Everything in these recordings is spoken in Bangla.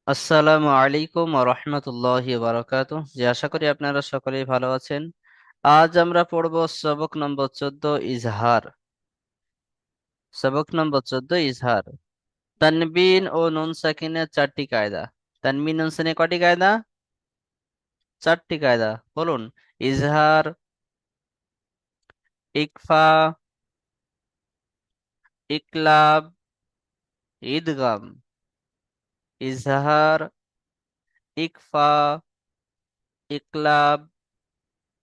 আসসালামু আলাইকুম ওয়া রাহমাতুল্লাহি ওয়া বারাকাতুহু। জি, আশা করি আপনারা সকলেই ভালো আছেন। আজ আমরা পড়ব সবক নম্বর 14 ইজহার। সবক নম্বর 14 ইজহার। তানবিন ও নুন সাকিনের চারটি কায়দা। তানবিন নুন সাকিনের কয়টি কায়দা? চারটি কায়দা। বলুন। ইজহার, ইকফা, ইকলাব, ইদগাম। ইজহার, ইকফা, ইকলাব,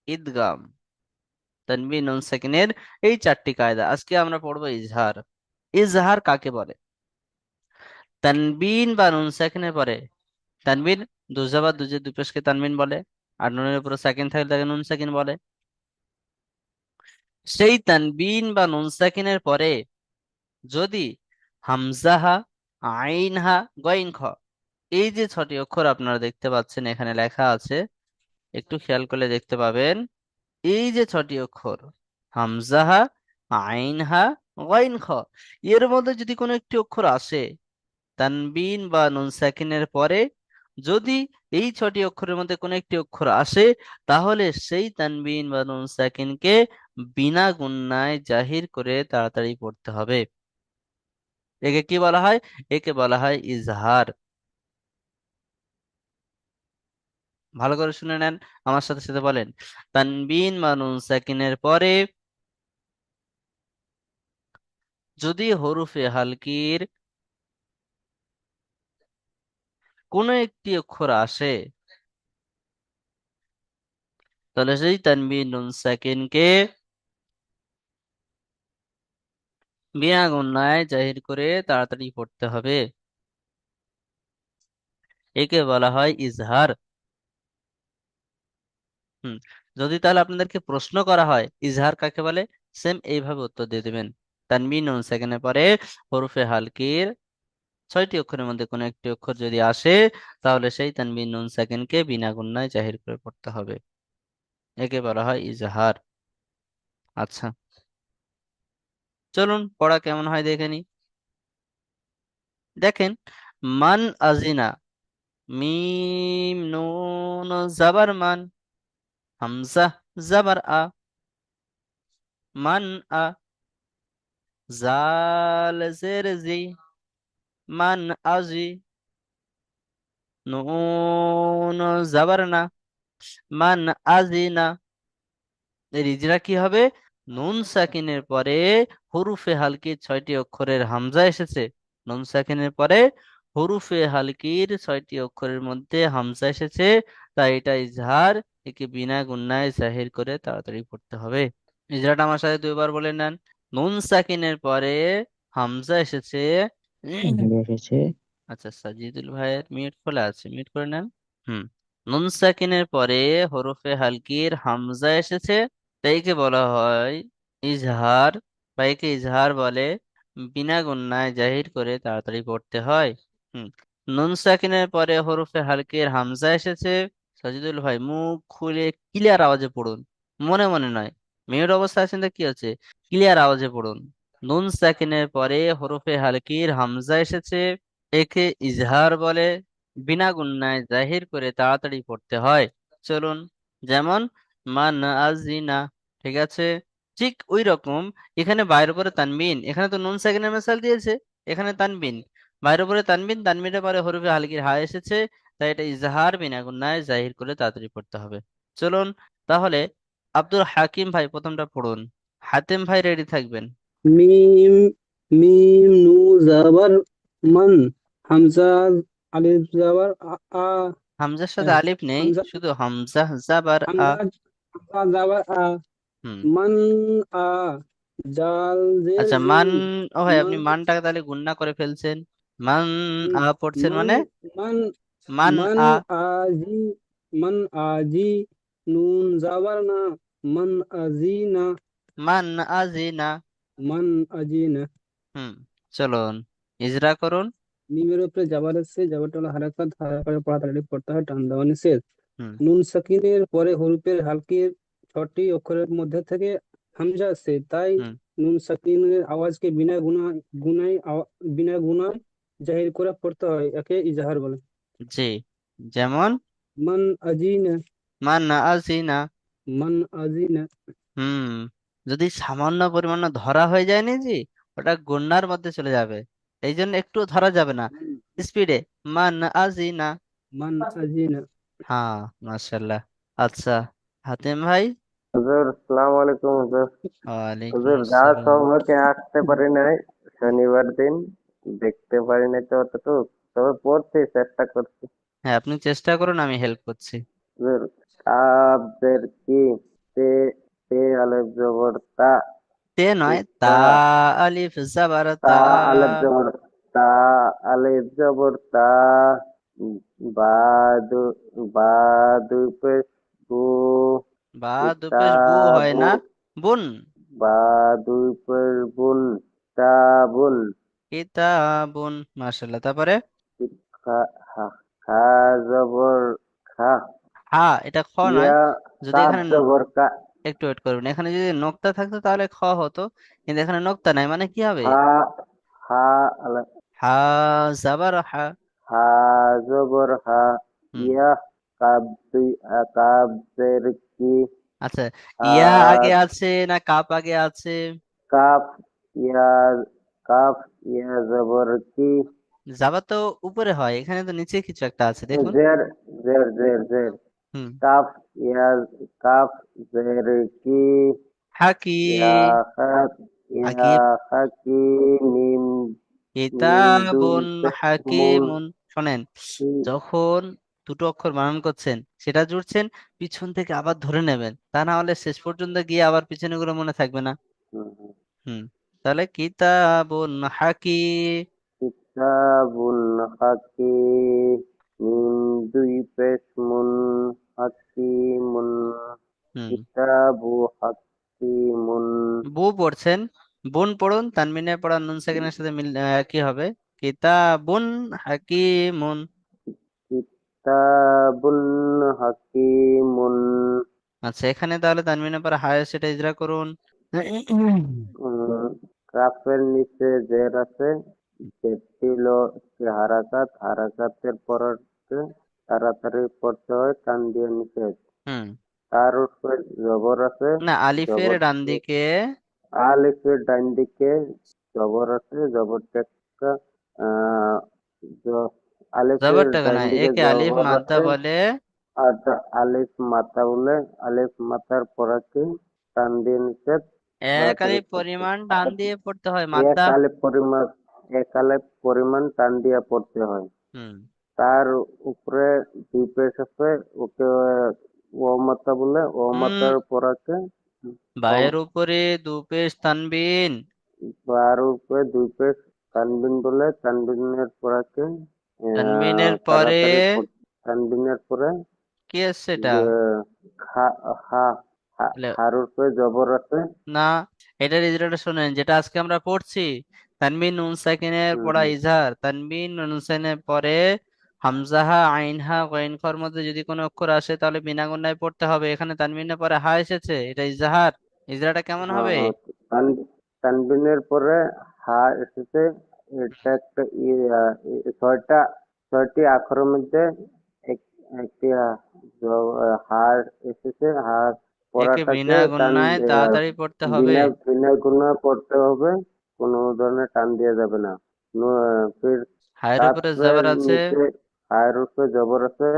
ইদগাম। তানবিন নুন সাকিনের এই চারটি কায়দা। আজকে আমরা পড়বো ইজহার। ইজহার কাকে বলে? তানবিন বা নুন সাকিনের পরে তানবিন, দুজা বা দুজের দুই পেশকে তানবিন বলে। আর নুনের উপরে সাকিন থাকলে তাকে নুন সাকিন বলে। সেই তানবিন বা নুন সাকিনের পরে যদি হামজাহা, আইনহা, গইন খ, এই যে ছটি অক্ষর আপনারা দেখতে পাচ্ছেন এখানে লেখা আছে, একটু খেয়াল করলে দেখতে পাবেন। এই যে ছটি অক্ষর হামজাহা, আইনহা, গইন খ, এর মধ্যে যদি কোনো একটি অক্ষর আসে তানবিন বা নুন সাকিনের পরে, যদি এই ছটি অক্ষরের মধ্যে কোনো একটি অক্ষর আসে, তাহলে সেই তানবিন বা নুন সাকিনকে বিনা গুণনায় জাহির করে তাড়াতাড়ি পড়তে হবে। একে কি বলা হয়? একে বলা হয় ইজহার। ভালো করে শুনে নেন, আমার সাথে সাথে বলেন। তানবিন বা নুন সাকিনের পরে যদি হরফে হালকির কোনো একটি অক্ষর আসে, তাহলে সেই তানবিন নুন সাকিনকে বিনা গুণনায় জাহির করে তাড়াতাড়ি পড়তে হবে। একে বলা হয় ইজহার। হুম। যদি তাহলে আপনাদেরকে প্রশ্ন করা হয় ইজহার কাকে বলে, সেম এইভাবে উত্তর দিয়ে দিবেন। তানবিন নুন সেকেন্ডের পরে হরফে হালকির ছয়টি অক্ষরের মধ্যে কোনো একটি অক্ষর যদি আসে, তাহলে সেই তানবিন নুন সেকেন্ডকে বিনা গুণনায় জাহির করে পড়তে হবে। একে বলা হয় ইজহার। আচ্ছা, চলুন পড়া কেমন হয় দেখে নি। দেখেন, মান আজিনা, মিম নুন জাবার মান, হামজা জাবার আ, মান আ, জাল জের জি, মান আজি, নুন জাবার না, মান আজিনা। এর ইজরা কি হবে? নুন সাকিনের পরে হরুফে হালকির ছয়টি অক্ষরের হামজা এসেছে। নুন সাকিনের পরে হরুফে হালকির ছয়টি অক্ষরের মধ্যে হামজা এসেছে, তাই এটা ইজহার। একে বিনা গুণনায় জাহির করে তাড়াতাড়ি পড়তে হবে। ইজরাটা আমার সাথে দুইবার বলে নেন। নুন সাকিনের পরে হামজা এসেছে। ভালো এসেছে। আচ্ছা, সাজিদুল ভাইয়ের মিউট খোলা আছে, মিউট করে নেন। হুম। নুন সাকিনের পরে হরফে হালকির হামজা এসেছে, তাইকে বলা হয় ইজহার, বা একে ইজহার বলে। বিনা গুণনায় জাহির করে তাড়াতাড়ি পড়তে হয়। হুম। নুন সাকিনের পরে হরফে হালকির হামজা এসেছে। সাজিদুল ভাই মুখ খুলে ক্লিয়ার আওয়াজে পড়ুন, মনে মনে নয়। মিউট অবস্থা আছেন তো কি হচ্ছে, ক্লিয়ার আওয়াজে পড়ুন। নুন সাকিনের পরে হরফে হালকির হামজা এসেছে, একে ইজহার বলে। বিনা গুণনায় জাহির করে তাড়াতাড়ি পড়তে হয়। চলুন, যেমন মান আজিনা, ঠিক আছে। ঠিক ওই রকম এখানে বাইরের উপরে তানবিন, এখানে তো নুন সেকেন্ডের মেসাল দিয়েছে, এখানে তানবিন, বাইরের উপরে তানবিন, তানবিনের পরে হরফে হালকির হা এসেছে, তাই এটা ইজহার বিনা গুণনায় জাহির করে তাড়াতাড়ি পড়তে হবে। চলুন তাহলে, আব্দুল হাকিম ভাই প্রথমটা পড়ুন। হাতেম ভাই রেডি থাকবেন। মিম মিম নু জাবার মান, হামজা আলিফ জাবার আ আ, হামজার সাথে আহ, আলিফ নেই, হামজা শুধু হামজা জাবার আ। হামজা হামজা জাবার আ, হুম। মান আ, জাল জের আচ্ছা, জি, মান। ও ভাই, আপনি মান মানটাকে তাহলে গুণনা করে ফেলছেন। মান আ পড়ছেন মান মানে মান মান মান আ, আজি, মান আজি, নুন জাবার না, মান আজিনা, মান আজিনা। মান আজিনা। হুম। চলুন ইজরা করুন। মিমের উপরে জাবার আছে, জাবারটা হলো হারাকাত, হারাকাতের পড়া তাড়াতাড়ি পড়তে হয়, টান দেওয়া নিষেধ। হুম। নুন সাকিনের পরে হরফের হালকির ছটি অক্ষরের মধ্যে থেকে হামজা আছে, তাই হুম। নুন সাকিনের আওয়াজকে বিনা গুণায় জাহির করে পড়তে হয়, একে ইজাহার বলে। জি, যেমন মান আজিনা, মান্না আসিনা। মান আজিনা। হুম, যদি সামান্য পরিমাণে ধরা হয়ে যায় না জি, ওটা গুন্নার মধ্যে চলে যাবে। এই জন্য একটু ধরা যাবে না, স্পিডে। মান আজিনা। মান আজিনা। হ্যাঁ, মাশাল্লাহ। আচ্ছা, হাতিম ভাই। হুজুর আসসালামু আলাইকুম হুজুর। ওয়ালাইকুম হুজুর যাওয়ার আসসালাম। সৌভাগ্যে আসতে পারি নাই, শনিবার দিন দেখতে পারি নাই তো অতটুকু, তবে পড়ছি, চেষ্টা করছি। হ্যাঁ, আপনি চেষ্টা করুন, আমি হেল্প করছি। হুজুর, কাবের কি, তে, তে আলেফ জবর তা, তে নয়, তা। তা, আলিফ জাবার তা। তা আলেফ জবর তা, আলেফ জবর তা, বা দু, বা দুই পেশ বু, বা দুপেশ বু হয় কিতাবু, না, বুন। বা দুই পেশ বুন, কিতাবুন। কিতাবুন, মাশাল্লাহ। তারপরে খা, হা, খা জবর খা, হা, এটা খ নয়। ইয়া, যদি কাপ এখানে জবর কা, একটু ওয়েট করবেন, এখানে যদি নোক্তা থাকতো তাহলে খ হতো, কিন্তু এখানে নোক্তা নাই, মানে কি হবে? হা, হা, আলা, হা জাবার হা। হা জবর হা, হুম। ইয়া, কাব দুই, কাব জের কি, আচ্ছা, হা, ইয়া আগে আছে না কাপ আগে আছে? কাফ, ইয়া, কাফ, ইয়া জবর কি, জাবা তো উপরে হয়, এখানে তো নিচে কিছু একটা আছে, দেখুন। জের, জের, জের, জের, হুম। কাফ, ইয়া, কাফ, জের কি, হাকি। ইয়া, খাক, ইয়া, আকিব। খাকি, মিম, মিম দুই কিতাবুন পেশ মুন, হাকিমুন। শোনেন, যখন দুটো অক্ষর বানান করছেন, সেটা জুড়ছেন, পিছন থেকে আবার ধরে নেবেন, তা না হলে শেষ পর্যন্ত গিয়ে আবার পিছনে গুলো মনে থাকবে না। হুম। তাহলে কিতাবুন হাকিম। কিতাবুন হাকিম, মিম দুই পেশ মুন, হাকিমুন, হুম। কিতাবু হাকিমুন, বু পড়ছেন, বুন পড়ুন, তানমিনে পড়া নুন সেকেন্ডের সাথে মিল কি হবে? কিতাবুন হাকিমুন। কিতাবুন হাকিমুন। আচ্ছা, এখানে তাহলে তানমিনে পড়া হায় সেটা ইজরা করুন। উম, কাফের নিচে জের আছে, জেরটি হলো হারাকাত, হারাকাতের পরতে তাড়াতাড়ি পড়তে হয়, টান দিয়ে নিষেধ। হুম। তার উপরে জবর আছে, না, আলিফের জবর, ডান দিকে। আলিফের ডান দিকে জবর আছে, জবরটা একটা, আহ, জ- আলিফের জবরটা কেন? ডান দিকে একে আলিফ জবর মাদ্দা আছে, বলে। আর আলিফ মাথা বলে, আলিফ মাথার পরাকে টান দিয়ে নিষেধ, এক তাড়াতাড়ি আলিফ পড়তে। পরিমাণ টান দিয়ে পড়তে হয়, এক মাদ্দা। আলিফ পরিমাণ, এক আলিফ পরিমাণ টান দিয়ে পড়তে হয়। হুম। তার উপরে দুই পেশ আছে, ওকে ও মাথা বলে, ও হুম। মাথার পরাকে বায়ের উপরে দু পেশ তানবিন। তার উপরে দুই পেশ তানবিন বলে, তানবিনের পরাকে তানবিনের পরে তাড়াতাড়ি তানবিনের পরে কি আছে এটা? যে খা, হা, তাহলে হার উপরে জবর আছে। না, এটার ইজরাটা শোনেন, যেটা আজকে আমরা পড়ছি, তানবিন নুন সাকিনের হুম, পড়া হুম, ইজহার, তানবিন নুন সাকিনের পরে হামজাহা আইনহা গইন খর মধ্যে যদি কোনো অক্ষর আসে তাহলে বিনা গুণায় পড়তে হবে। এখানে তানবিনের পরে হা এসেছে, এটা ইজহার। ইজরাটা কেমন হ্যাঁ, হবে? হ্যাঁ, তানবিনের পরে হা এসেছে, এটা একটা ছয়টা, ছয়টি আখরের মধ্যে একটি হার এসেছে, হার একে পড়াটাকে বিনা টান গুণায় তাড়াতাড়ি পড়তে হবে। বিনা বিনা গুণা পড়তে হবে, কোনো ধরনের টান দেওয়া যাবে না। ফির হায়ের উপরে কাফের জবর আছে, নিচে হায়ের উপরে জবর আছে,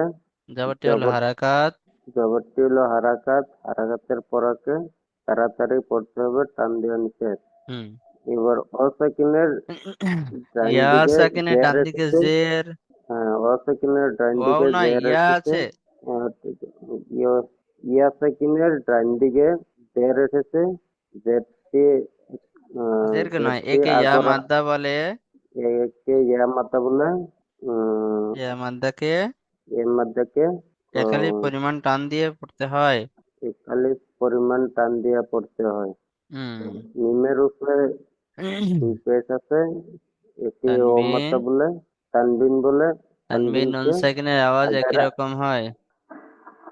জবরটি হলো জবর, হারাকাত। জবরটি হলো হারাকাত, হারাকাতের পরাকে তাড়াতাড়ি পড়তে হবে, টান দেওয়া নিষেধ। হুম। এবার অসাকিনের ডান ইয়া দিকে সাকিনের জের ডান দিকে এসেছে, জের। হ্যাঁ, অসাকিনের ডান ওয়াও দিকে না, জের ইয়া এসেছে, আছে। আহ, ইয়া সাকিনের ডান দিকে জের এসেছে, জেরটি, জেরকে নয়, জেরটি একে ইয়া আগর, মাদ্দা বলে। একে ইয়া মাতা বলে, ইয়া মাদ্দাকে এর মধ্যে একালি পরিমাণ টান দিয়ে পড়তে হয়। খালি পরিমাণ টান দিয়া পড়তে হয়। হুম। নিমের উপরে দুই পেশ আছে, একে ও তানবিন। মাতা বলে, তানবিন বলে, তানবিন নুন তানবিনকে সাকিনের আওয়াজ একই আগারা, রকম হয়।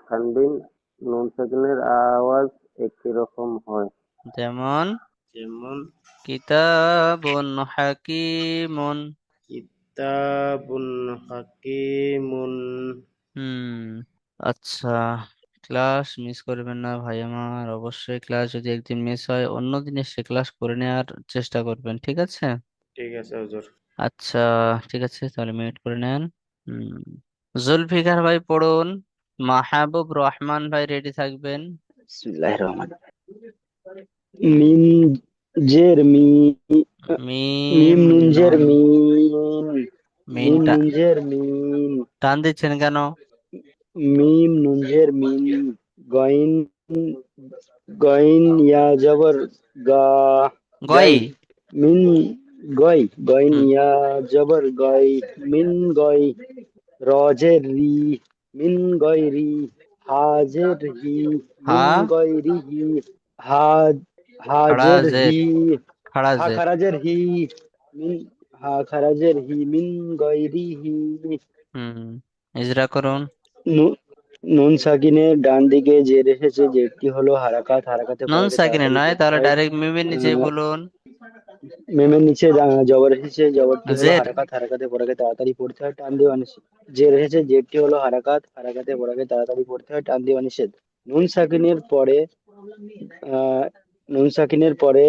তানবিন নুন সাকিনের আওয়াজ একই রকম হয়। যেমন যেমন কিতাবুন হাকিমুন। কিতাবুন হাকিমুন। হুম। আচ্ছা, ক্লাস মিস করবেন না ভাই আমার, অবশ্যই ক্লাস যদি একদিন মিস হয় অন্য দিন এসে ক্লাস করে নেওয়ার চেষ্টা করবেন, ঠিক আছে? ঠিক আছে হুজুর। আচ্ছা, ঠিক আছে, তাহলে মিউট করে নেন। হুম। জুলফিকার ভাই পড়ুন। মাহবুব রহমান ভাই রেডি থাকবেন। বিসমিল্লাহির রহমানির রহিম। মিম জের মি, মিম মিম নুন জের নুন। মিন, মিম মিনটা নুন জের মিন, টান দিচ্ছেন কেন? মিম নুন জের মিন, গইন, গইন ইয়া জবর গা, গই। গাই, মিন গই, গইন হুম। ইয়া জবর গই, মিন গই, রজের রি, মিন গয়রি, হাজের হি, হা। মিন গয়রিহি, হা, খাড়া হাজের জের। হি, খাড়া হা জের। খারাজের হি, মিন, হা খারাজের হি, মিন গয়রিহি। হুম। ইজরা করুন। নু- নুন সাকিনের ডান দিকে জের এসেছে, জেরটি হলো হারাকাত, হারাকাতে নুন পড়াকে সাকিনে তাড়াতাড়ি নয়, পড়তে তাহলে হয়। ডাইরেক্ট মিমের নিচেই আহ, বলুন। মেমের নিচে জবর এসেছে, জবরটি হলো জের। হারাকাত, হারাকাতে পড়াকে তাড়াতাড়ি পড়তে হয়, টান দেওয়া নিষেধ। জের এসেছে, জেরটি হলো হারাকাত, হারাকাতে পড়াকে তাড়াতাড়ি পড়তে হয়, টান দেওয়া নিষেধ। নুন সাকিনের পরে আহ নুন সাকিনের পরে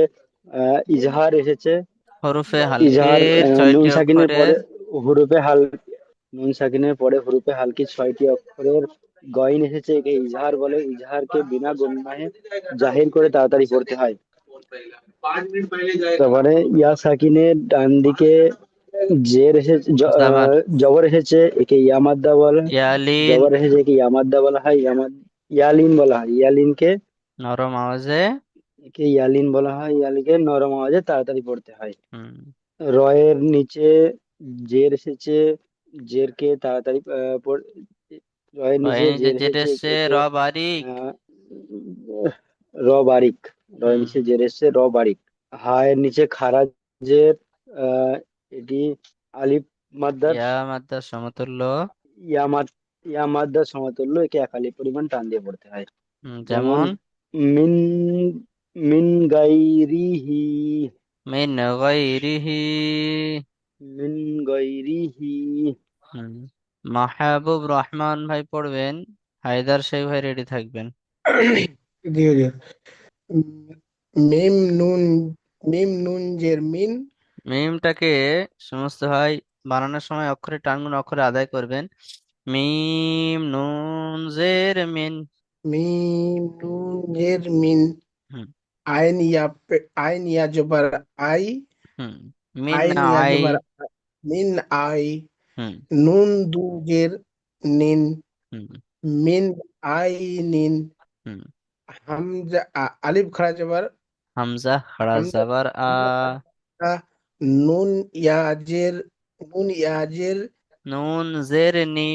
ইজহার এসেছে, হরফে ইজহার, হালকের নুন 6টি সাকিনের অক্ষরের। পরে হুরুফে হাল, নুন সাকিনের পরে হুরুফে হালকি 6টি অক্ষরের গইন এসেছে, একে ইজহার বলে। ইজহারকে বিনা গুণনাহে জাহির করে তাড়াতাড়ি পড়তে হয়। তারপরে ইয়া সাকিনের ডান দিকে জের এসেছে, জাবার। জবর এসেছে, একে ইয়ামাদ্দা বলে। ইয়ালিন। জবর এসেছে, একে ইয়ামাদ্দা বলা হয়, ইয়ালিন বলা হয়। ইয়ালিনকে, নরম আওয়াজে। একে ইয়ালিন বলা হয়, ইয়ালিনকে নরম আওয়াজে তাড়াতাড়ি পড়তে হয়। হুম। রয়ের নিচে জের এসেছে, জেরকে তাড়াতাড়ি রয়ের নিচে রয়ের নিচে জের জের এসেছে, এসছে র একে বারিক। আহ, র বারিক, রয়ের হুম। নিচে জের এসেছে, র বারিক। হায়ের নিচে খারা জের, আহ, এটি আলিফ মাদ্দার, ইয়া মাদ্দার সমতুল্য। ইয়ামাদ, ইয়ামাদ্দার সমতুল্য, একে এক আলিফ পরিমাণ টান দিয়ে পড়তে হয়। যেমন যেমন মিন, মিন গাইরিহি, মিন গায়রিহি। মিন গাইরিহি। হুম। মাহবুব রহমান ভাই পড়বেন। হায়দার শেখ ভাই রেডি থাকবেন। জি জি। উম, মিম নুন, মিম নুন জের মিন, মিমটাকে সমস্ত হয় বানানোর সময় অক্ষরে টানগুলো অক্ষরে আদায় করবেন। মিম নুন জের মিন। মিম নুন জের মিন, হুম। আইন ইয়া আইন ইয়া জবর আই, হুম। মিন আইন ইয়া আই। জবর মিন আই, হুম। নুন দু জের নিন, হুম। মিন আই নিন, হুম। হামজা আলিফ খাড়া জবর, হামজা খাড়া হামজা, জাবার আ। হামজা খাড়া, নুন ইয়া জের, নুন ইয়া জের, নুন জের নি।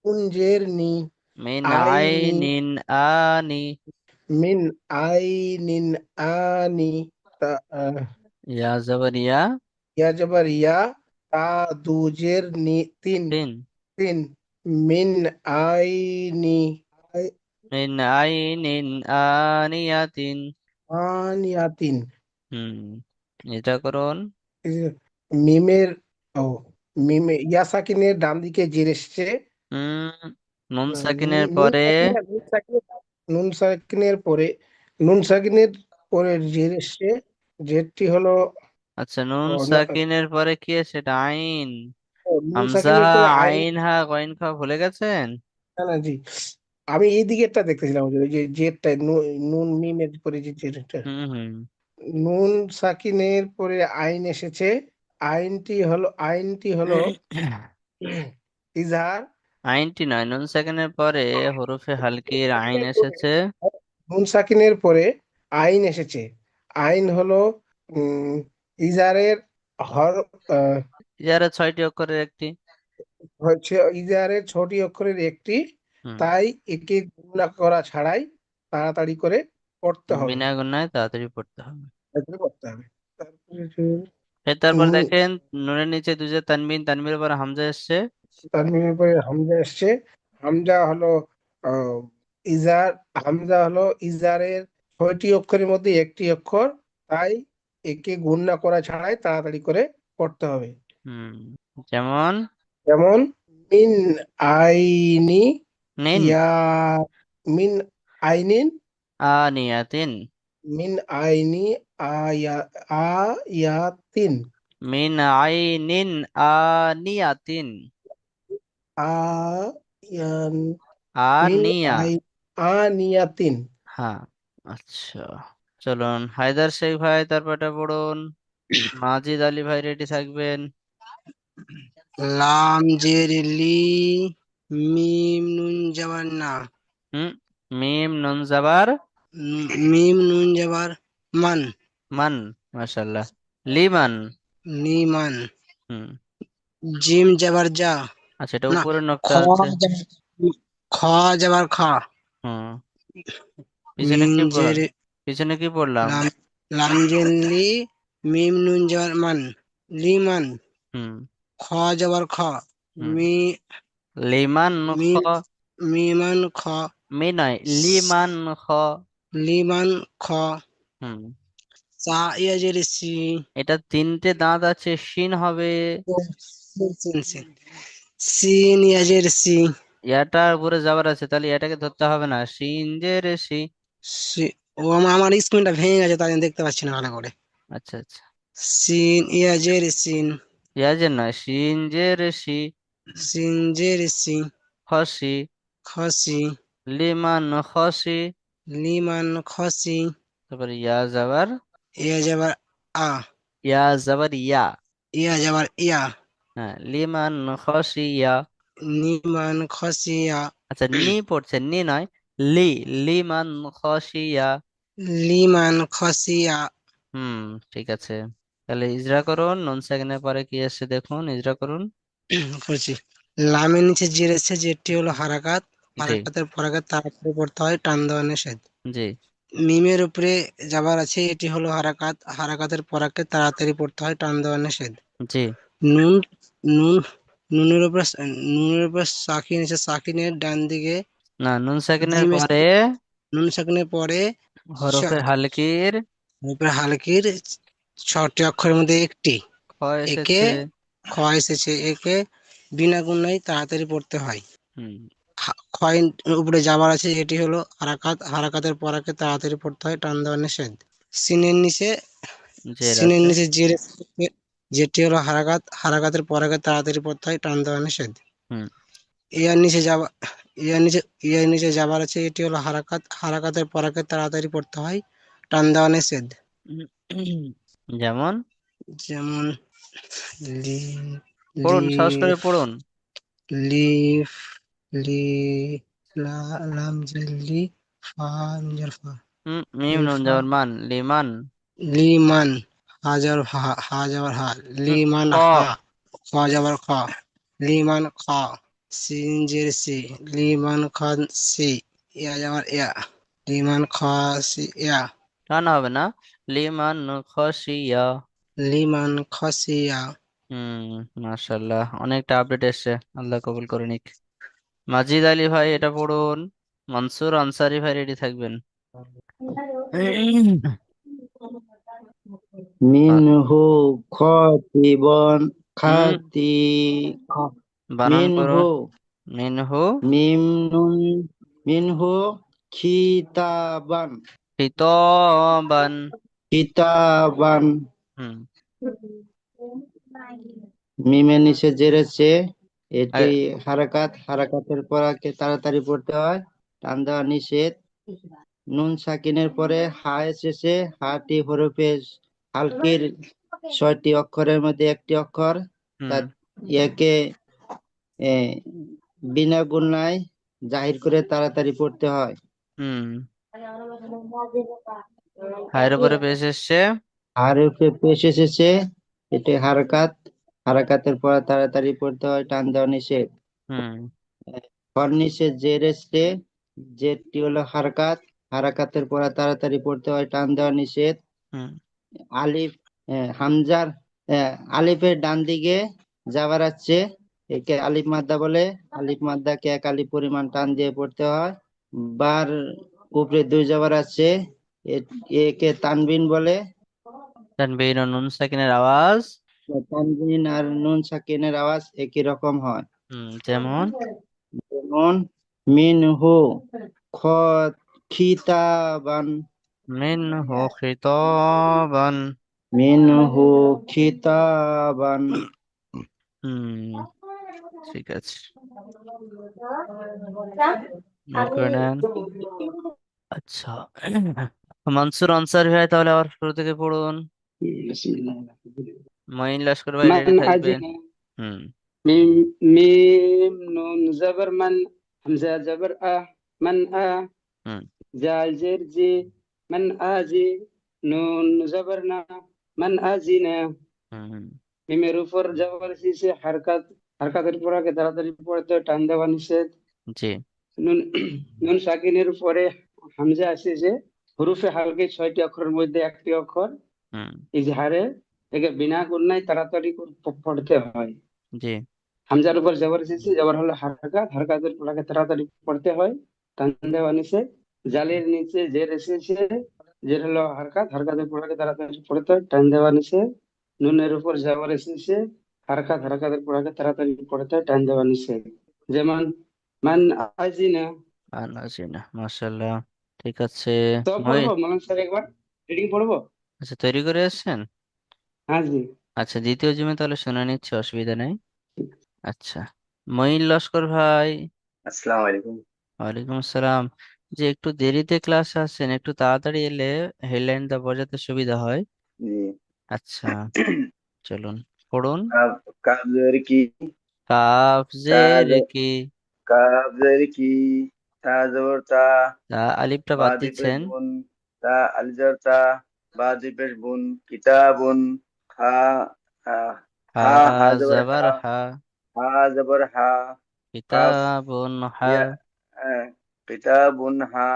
নুন জের নি, মিন আই নি, আইনিন আনি। মিন আইনিন আনি, তা ইয়া জাবার ইয়া। ইয়া জবর ইয়া, তা দুজের নি, তিন, তিন। তিন, মিন আইনি, মিন আইনিন আনিয়াতিন। আনিয়াতিন। হুম। এটা করুন। এই যে মিমের, ও, মিমে ইয়া সাকিনের ডান দিকে জের এসছে, হুম। নুন সাকিনের নুন পরে। সাকিনের, নুন সাকিনের পরে, নুন সাকিনের পরে জের এসছে, জেরটি হলো, আচ্ছা, নুন ও না, সাকিনের পরে কি আছে? সেটা আইন। ও, নুন হামজা সাকিনের পরে আইন, আইন হা গইন খা ভুলে গেছেন? না না জি, আমি এই দিকেরটা দেখতেছিলাম, ওই যে জেডটা, নুন মিমের পরে যে জেডটা, হুম। হুম। নুন সাকিনের পরে আইন এসেছে, আইনটি হলো ইজহার। আইনটি নয়, নুন সাকিনের পরে হরফে হালকির আইন সাকিনের পরে, এসেছে। নুন সাকিনের পরে আইন এসেছে, আইন হলো উম ইজারের হর, আহ, যারা 6টি অক্ষরের একটি। হচ্ছে ইজারের 6টি অক্ষরের একটি, হুম। তাই একে গুণা করা ছাড়াই তাড়াতাড়ি করে পড়তে হবে, বিনা গুণায় তাড়াতাড়ি পড়তে হবে। তাড়াতাড়ি পড়তে হবে। তারপরে তারপর উম, দেখেন নুনের নিচে দুজে তানবিন, তানবিনের পর হামজা এসছে। তানবিনের পরে হামজা এসছে, হামজা হলো আহ, ইজার, হামজা হলো ইজারের 6টি অক্ষরের মধ্যে একটি অক্ষর, তাই একে গুণ না করা ছাড়াই তাড়াতাড়ি করে পড়তে হবে। হুম, যেমন যেমন মিন আইনি নিন ইয়া মিন আইনিন আনিয়াতিন, মিন আইনি আয়া আয়াতিন মিন আইনিন আনিয়াতিন, আয়ান মিন আনিয়া। আই আনিয়াতিন। হ্যাঁ, আচ্ছা, চলুন হায়দার শেখ ভাই তারপরটা পড়ুন। মাজিদ আলী ভাই রেডি থাকবেন। লাম জের লি, মিম নুন জবর না, হুম, মিম নুন জাবার মিম নুন জবর মান, মান, মাশাল্লাহ, লিমান। নিমান, হুম, জিম জবর যা, আচ্ছা, এটা না, উপরের খ নখটা আছে। জবর খ জবর খা, হুম, পিছনে মিম কি জের পিছনে কি পড়লাম? লাম, লাম জের লি, মিম নুন জবর মান, লিমান, হুম খ জবর খ, হুম, মি লিমান খ, মি মিমান খ, মি নয়, লিমান খ। লিমান খ, হুম, সা ইয়াজের সি, এটা তিনটে দাঁত আছে, শিন হবে। সিন সিন, সিন ইয়াজের সি, ইয়াটার উপরে যাবার আছে, তাহলে এটাকে ধরতে হবে না, শিন যে রে শি। ও আমার স্ক্রিনটা ভেঙে গেছে তাই আমি দেখতে পাচ্ছি না ভালো করে। আচ্ছা আচ্ছা, সিন ইয়াজের সিন, ইয়াজের নয়, শিন যে রে শি, সিনজের সি, খসি, খসি, লিমান খসি। লিমান খসি, তারপরে ইয়া যাবার, ইয়া যাবার আ, ইয়া যাবার ইয়া। ইয়া যাবার ইয়া, হ্যাঁ, লিমান খসি ইয়া। নিমান খসিয়া, আচ্ছা, নি পড়ছে, নি নয়, লি, লিমান খসিয়া। লিমান খসিয়া। হুম, ঠিক আছে, তাহলে ইজরা করুন, নুন সেকেন্ডের পরে কি এসছে দেখুন, ইজরা করুন। করছি। লামের নিচে জের এসেছে, যেটি হলো হারাকাত, জি হারাকাতের পরাগে তাড়াতাড়ি পড়তে হয়, টান দেওয়া নিষেধ। জি মিমের উপরে যাবার আছে, এটি হলো হারাকাত, হারাকাতের পরাকে তাড়াতাড়ি পড়তে হয়, টান দেওয়া নিষেধ। জি, নুন, নুন, নুনের উপর, নুনের উপর সাকিন এসে, সাকিনের ডান দিকে না, নুন সেকেন্ডের জিম পরে এসে, নুন সাকিনের পরে হরফে হালকির উপরে হালকির ছটি অক্ষরের মধ্যে একটি, খ একে এসেছে। খ এসেছে, একে বিনা গুণায় তাড়াতাড়ি পড়তে হয়। হুম, ক্ষয় উপরে যাবার আছে, এটি হলো হারাকাত, হারাকাতের পরাকে তাড়াতাড়ি পড়তে হয়, টান দেওয়া নিষেধ। সিনের নিচে, জের সিনের আছে। নিচে জের এসেছে, যেটি হলো হারাকাত, হারাকাতের পরাকে তাড়াতাড়ি পড়তে হয়, টান দেওয়া নিষেধ। হুম, ইয়ার নিচে যাবা, ইয়ার নিচে, ইয়ার নিচে যাবার আছে, এটি হলো হারাকাত, হারাকাতের পরাকে তাড়াতাড়ি পড়তে হয়, টান দেওয়া নিষেধ। যেমন যেমন লি, পড়ুন, সাহস করে লিফ, পড়ুন। লিফ, লি, লা, লাম জের লি, ফা নিজের ফা, মিম নুন লিফা, যাবার মান, লিমান। লিমান, হাজার হা, হাজার হা, লিমান খ, হা, খ যাবার খ, লিমান খ, সিনজের সি, লিমান খান সি, ইয়া যাবার ইয়া, লিমান খা সি ইয়া, টানা হবে না, লিমান খসিয়া। লিমান খসিয়া। হুম, মাশাল্লাহ, অনেকটা আপডেট এসছে, আল্লাহ কবুল করে নিক। মাজিদ আলী ভাই এটা পড়ুন। মনসুর আনসারি ভাই রেডি থাকবেন। মিনহু খতিবন হুম, খাতি বানান করো, মিনহু মিনহু মিম নুন মিনহু খিতাবান খিতাবান। কিতাবান। হুম, মিমের নিচে জেরেছে, এটি আ- হারাকাত, হারাকাতের পরাকে তাড়াতাড়ি পড়তে হয়, টান দেওয়া নিষেধ। নুন সাকিনের পরে হা এসেছে, হাটি হরফে হালকির 6টি অক্ষরের মধ্যে একটি অক্ষর, তা হুম একে এ, বিনা গুণায় জাহির করে তাড়াতাড়ি পড়তে হয়। হুম, হায়ের উপরে পেশ এসছে। হরফে পেশ এসেছে, এটি হারাকাত, হারাকাতের পর তাড়াতাড়ি পড়তে হয়, টান দেওয়া নিষেধ। হুম ফর্নিশে জের এসছে, জেরটি হলো হারাকাত, হারাকাতের পর তাড়াতাড়ি পড়তে হয়, টান দেওয়া নিষেধ। হুম আলিফ, হামজার, আলিফের ডান দিকে যাবার আছে, একে আলিফ মাদ্দা বলে, আলিফ মাদ্দাকে এক আলিফ পরিমাণ টান দিয়ে পড়তে হয়। বার উপরে দুই যাবার আছে, একে তানবিন বলে। তানবীর ও নুন সাকিনের আওয়াজ তানজিন আর নুন সাকিনের আওয়াজ একই রকম হয়। যেমন যেমন মিনহু খ খিতাবান, মিনহু খিতাবান। মিনহু খিতাবান। হুম, ঠিক আছে, নোট করে নেন। আচ্ছা, মানসুর আনসার ভাই তাহলে আবার শুরু থেকে পড়ুন। মঈন লস্কর ভাই মান রেডি থাকবেন। আজিনা, হুম। মিম মিম নুন জবর মান, হামজা জবর মান হুম। জাল জের জি, মান আজি, নুন জবর না, মান আজিনা। হুম। মিমের উপর জবর শেষে হারকাত, হারকাতের পর আগে তাড়াতাড়ি পড়তে হয়, টান দেওয়া নিষেধ। জি। নুন নুন সাকিনের উপরে হামজা এসেছে, হুরুফে হালকে 6টি অক্ষরের মধ্যে একটি অক্ষর হুম। ইজহারে, একে বিনা গুণায় তাড়াতাড়ি পড়তে হয়। জি। হামজার উপর জবর এসেছে, জবর হলো হারকাত, হারকাতের পর আগে তাড়াতাড়ি পড়তে হয়, টান দেওয়া নিষেধ। জালের নিচে জের এসেছে, জের হলো হারকাত, হারকাতের পর আগে তাড়াতাড়ি পড়তে হয়, টান দেওয়া নিষেধ। নুনের উপর জবর এসেছে, হারকাত, হারকাতের পর আগে তাড়াতাড়ি পড়তে হয়, টান দেওয়া নিষেধ। যেমন মান আজিনা। আনাজিনা, মাশাআল্লাহ, ঠিক আছে। তো মই পড়বো মনে স্যার, একবার রিডিং পড়বো। আচ্ছা, তৈরি করে আসছেন। হ্যাঁ জি। আচ্ছা, দ্বিতীয় জুমে তাহলে শুনে নিচ্ছি, অসুবিধা নেই। আচ্ছা, মঈন লস্কর ভাই। আসসালামু আলাইকুম। ওয়ালাইকুম আসসালাম। যে একটু দেরিতে ক্লাস আসছেন, একটু তাড়াতাড়ি এলে হেডলাইনটা বোঝাতে সুবিধা হয়। আচ্ছা, জি। চলুন পড়ুন। কাবজের কি, কাফ তা জের কি। কাবজের কি, তা জবর তা, তা আলিফটা বা বাদ দিপেশ দিচ্ছেন। বুন, তা আলজার তা, বা দিপেশ বুন, কিতাবুন, হা, হা, হা হা, হা জবর হা, জবর হা। হা জবর হা, কাফ, কিতাবুন হা। ইয়া, আহ, কিতাবুন হা,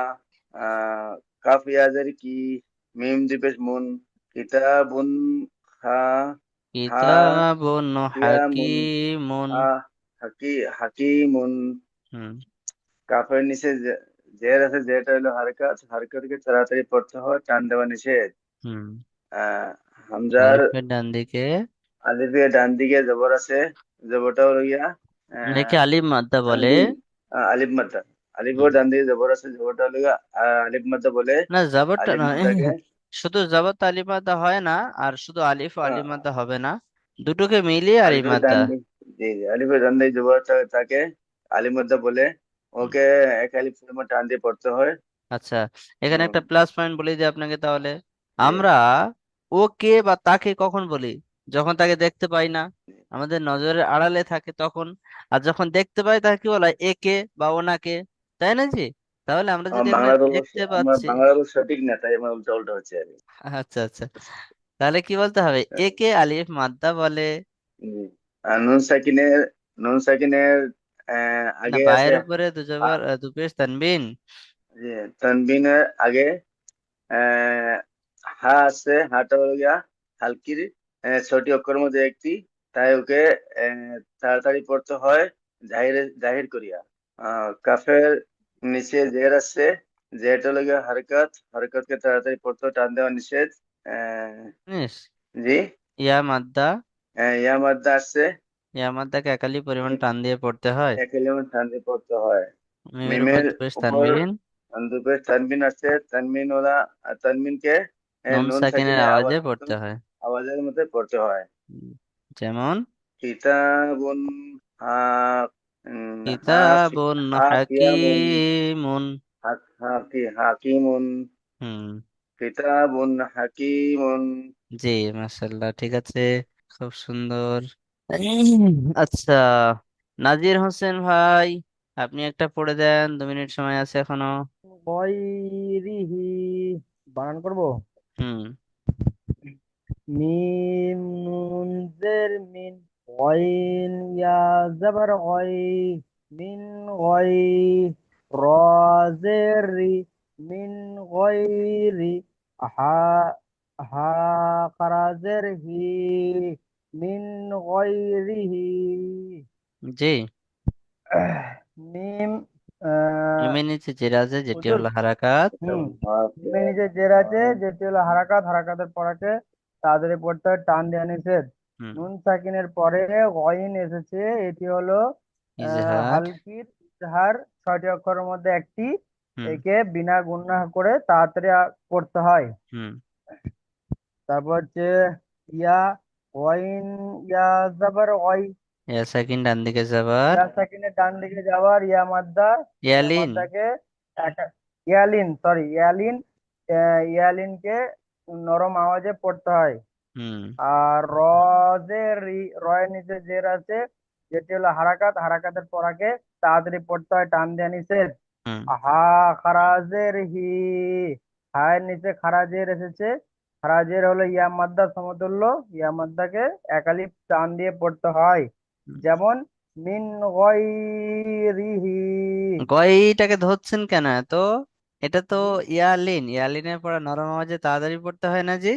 কাফ ইয়াজের কি, মিম দিপেশ মুন, কিতাবুন হা, হা, কিতাবুন কিয়ামুন, হাকিমুন। হা, হাকিমুন। হুম। কাফের নিচে জের আছে, জেরটা হলো হারকাত, হারকাতকে তাড়াতাড়ি পড়তে হয়, টান দেওয়া নিষেধ। হুম। আহ হামজার আলিফের ডান দিকে আলিফের ডান দিকে জবর আছে, জবরটা হলো গিয়া একে আহ আলিফ মাদ্দা বলে। তানবিন, আলিফ মাদ্দা। হুম। আলিফের ডান দিকে জবর আছে, জবরটা হলো গিয়া আলিফ মাদ্দা বলে। না, জবরটা আলিফ নয়। মাদ্দাকে, শুধু জবর তো আলিফ মাদ্দা হয় না, আর শুধু আলিফ ও আলিফ আহ, মাদ্দা হবে না, দুটোকে মিলিয়ে আলিফ আলিফের মাদ্দা। ডান দিক, জি জি, আলিফের ডান দিকে জবর তাকে আলিফ মাদ্দা বলে। হুম। ওকে এক আলিফ সময় টান দিয়ে পড়তে হয়। আচ্ছা, এখানে উম, একটা প্লাস পয়েন্ট বলে দিই আপনাকে তাহলে। জি আমরা ওকে বা তাকে কখন বলি? যখন তাকে দেখতে পাই না, আমাদের নজরের আড়ালে থাকে তখন। আর যখন দেখতে পাই তাকে কি বলা হয়? একে বা ওনাকে, তাই না জি? তাহলে আমরা যদি আমার এখানে বাংলাটা অবশ্য, দেখতে আমার পাচ্ছি। বাংলাটা অবশ্য সঠিক না, তাই আমার উল্টা উল্টা হচ্ছে আর কি। আচ্ছা আচ্ছা, তাহলে কি বলতে হবে? একে আলিফ মাদ্দা বলে। জি। আর নুন সাকিনের, নুন সাকিনের না, আগে আছে বায়ের উপরে দুজবার দুপেশ তানবিন। যে তানবিনের আগে আহ, হা আছে, হাটা হলো গিয়া হালকির 6টি অক্ষরের মধ্যে একটি, তাই ওকে তাড়াতাড়ি পড়তে হয়, জাহির জাহির করিয়া। কাফের নিচে জের আছে, জেরটা হলো গিয়া হারকাত, হারকাতকে তাড়াতাড়ি পড়তে হয়, টান দেওয়া নিষেধ। আহ, জানিস? জি। ইয়া মাদ্দা। ইয়া মাদ্দা আছে, ইয়া মাদ্দাকে একালি পরিমাণ টান দিয়ে পড়তে হয়। এক এলিমেন্ট টান দিয়ে পড়তে হয়। মিমের উপর মিমের দুপেশ উপর তানবিন। দুপেশ তানবিন আছে, তানবিন ওলা, তানবিনকে নুন নুন সাকিনের সাকিনের আওয়াজে আওয়াজের মতো, পড়তে হয়। আওয়াজের মধ্যে পড়তে হয়। হুম, যেমন কিতাবুন, হা, কিতাবুন হাকিয়ামুন, হাকিমুন। হাকিমুন, হুম। কিতাবুন হাকিমুন। জি, মাশাআল্লাহ, ঠিক আছে, খুব সুন্দর। আচ্ছা, নাজির হোসেন ভাই, আপনি একটা পড়ে দেন, 2 মিনিট সময় আছে এখনো। গয়রিহি বানান করব। হুম। মিম নুন জের মিন, গইন ইয়া জবর গই, মিন গই, র জের রি, মিন গইরি, হা হা কারা জের হি, মিন গইরিহি। জি। মিম আহ, মিমের নিচে জের আছে, যেটি হুজুর, হলো হারাকাত। মিমের নিচে জের আছে, যেটি হলো হারাকাত, হারাকাতের পরাকে তাড়াতাড়ি পড়তে হয়, টান দেওয়া নিষেধ। হুম। নুন সাকিনের পরে গইন এসেছে, এটি হলো ইজহার। হালকির ইজহার, 6টি অক্ষরের মধ্যে একটি। হুম। একে বিনা গুণনা করে তাড়াতাড়ি পড়তে হয়। হুম। তারপর হচ্ছে ইয়া, ওয়াইন, ইয়া জাবার ওয়াই, ইয়া সাকিন ডান দিকে যাবার। ইয়া সাকিনের ডান দিকে যাওয়ার, ইয়া মাদ্দা, ইয়া ইয়ালিন। মাদ্দাকে ইয়ালিন, সরি ইয়ালিন, ইয়ালিনকে নরম আওয়াজে পড়তে হয়। হুম। আর রয়ের নিচে জের আছে, যেটি হলো হারাকাত, হারাকাতের পরাকে তাড়াতাড়ি পড়তে হয়, টান দেওয়া নিষেধ। হুম। হা, খারাজের হি, হায়ের নিচে খারাজের এসেছে, খারাজের হলো ইয়া মাদ্দা সমতুল্য, ইয়া মাদ্দাকে একালিপ টান দিয়ে পড়তে হয়। হুম। যেমন মিন গয়রিহি। গয়টাকে ধরছেন কেন তো? এটা তো ইয়ালিন, ইয়ালিনের পরে নরম আওয়াজে তাড়াতাড়ি পড়তে হয় না জি?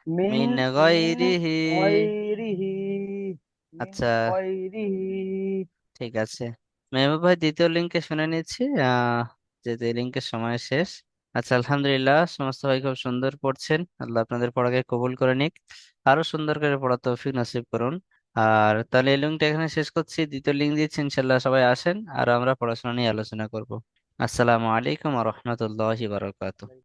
মিন মিন মিন গয়রিহি। গয়রিহি, মিন আচ্ছা, গয়রিহি। ঠিক আছে। মেহবুব ভাই দ্বিতীয় লিঙ্কে শুনে নিচ্ছি, যেহেতু এই লিঙ্কের সময় শেষ। আচ্ছা, আলহামদুলিল্লাহ, সমস্ত ভাই খুব সুন্দর পড়ছেন। আল্লাহ আপনাদের পড়াকে কবুল করে নিক, আরো সুন্দর করে পড়ার তৌফিক নসিব করুন। আর তাহলে এই লিঙ্কটা এখানে শেষ করছি, দ্বিতীয় লিঙ্ক দিচ্ছি, ইনশাল্লাহ সবাই আসেন আর আমরা পড়াশোনা নিয়ে আলোচনা করব। আসসালামু আলাইকুম ওয়া রাহমাতুল্লাহি ওয়া বারাকাতুহু।